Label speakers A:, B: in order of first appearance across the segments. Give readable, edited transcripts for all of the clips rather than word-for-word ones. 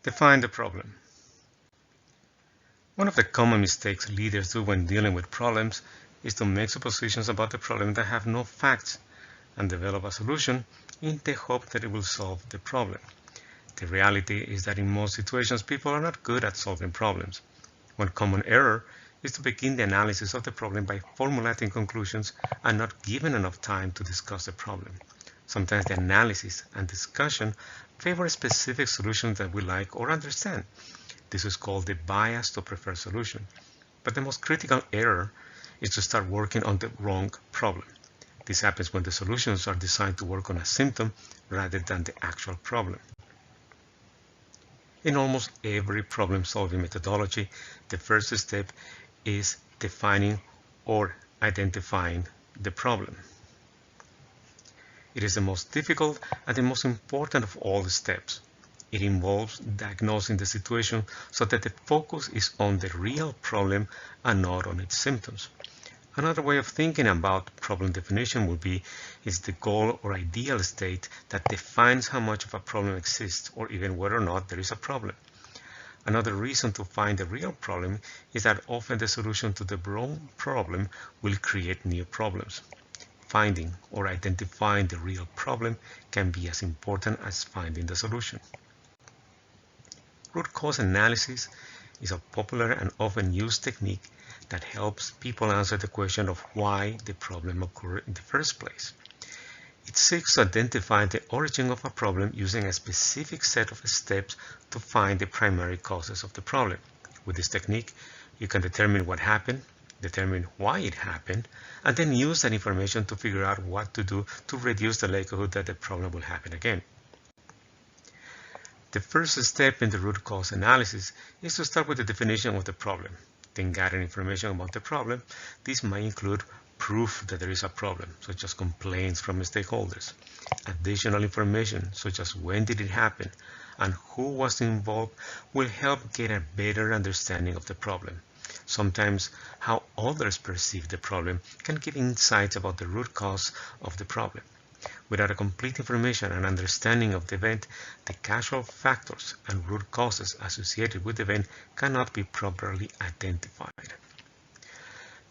A: Define the problem. One of the common mistakes leaders do when dealing with problems is to make suppositions about the problem that have no facts and develop a solution in the hope that it will solve the problem. The reality is that in most situations, people are not good at solving problems. One common error is to begin the analysis of the problem by formulating conclusions and not giving enough time to discuss the problem. Sometimes the analysis and discussion favor a specific solution that we like or understand. This is called the bias to preferred solution. But the most critical error is to start working on the wrong problem. This happens when the solutions are designed to work on a symptom rather than the actual problem. In almost every problem-solving methodology, the first step is defining or identifying the problem. It is the most difficult and the most important of all the steps. It involves diagnosing the situation so that the focus is on the real problem and not on its symptoms. Another way of thinking about problem definition would be is the goal or ideal state that defines how much of a problem exists or even whether or not there is a problem. Another reason to find the real problem is that often the solution to the wrong problem will create new problems. Finding or identifying the real problem can be as important as finding the solution. Root cause analysis is a popular and often used technique that helps people answer the question of why the problem occurred in the first place. It seeks to identify the origin of a problem using a specific set of steps to find the primary causes of the problem. With this technique, you can determine what happened, determine why it happened, and then use that information to figure out what to do to reduce the likelihood that the problem will happen again. The first step in the root cause analysis is to start with the definition of the problem, then gather information about the problem. This might include proof that there is a problem, such as complaints from stakeholders, additional information, such as when did it happen, and who was involved will help get a better understanding of the problem. Sometimes how others perceive the problem can give insights about the root cause of the problem. Without a complete information and understanding of the event, the causal factors and root causes associated with the event cannot be properly identified.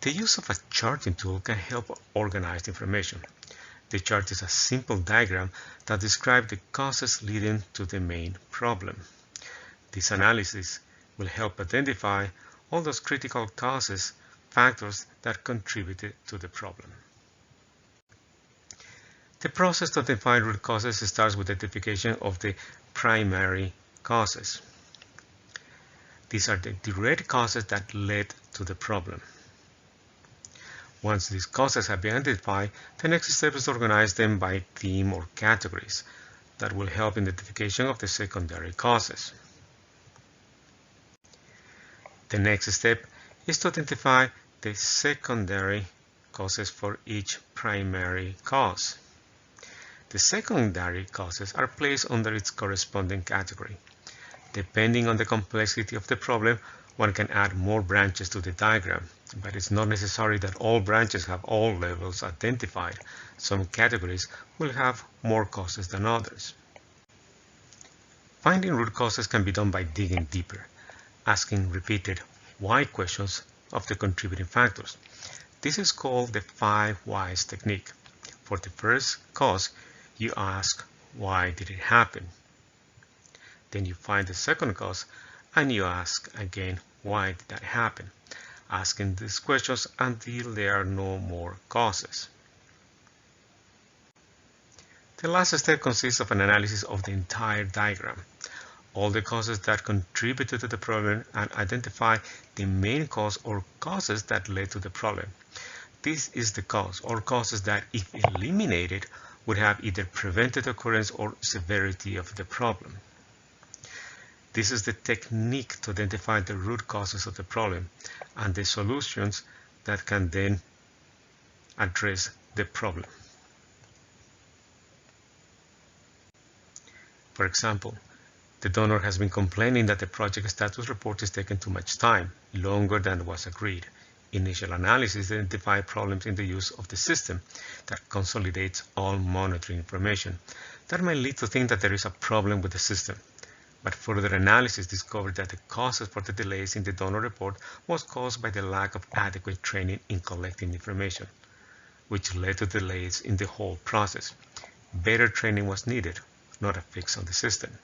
A: The use of a charting tool can help organize information. The chart is a simple diagram that describes the causes leading to the main problem. This analysis will help identify all those critical causes, factors that contributed to the problem. The process to define root causes starts with identification of the primary causes. These are the direct causes that led to the problem. Once these causes have been identified, the next step is to organize them by theme or categories. That will help in the identification of the secondary causes. The next step is to identify the secondary causes for each primary cause. The secondary causes are placed under its corresponding category. Depending on the complexity of the problem, one can add more branches to the diagram, but it's not necessary that all branches have all levels identified. Some categories will have more causes than others. Finding root causes can be done by digging deeper, asking repeated why questions of the contributing factors. This is called the 5 whys technique. For the first cause, you ask, why did it happen? Then you find the second cause and you ask again, why did that happen? Asking these questions until there are no more causes. The last step consists of an analysis of the entire diagram, all the causes that contributed to the problem, and identify the main cause or causes that led to the problem. This is the cause or causes that, if eliminated, would have either prevented occurrence or severity of the problem. This is the technique to identify the root causes of the problem and the solutions that can then address the problem. For example, the donor has been complaining that the project status report is taking too much time, longer than was agreed. Initial analysis identified problems in the use of the system that consolidates all monitoring information. That might lead to think that there is a problem with the system. But further analysis discovered that the causes for the delays in the donor report was caused by the lack of adequate training in collecting information, which led to delays in the whole process. Better training was needed, not a fix on the system.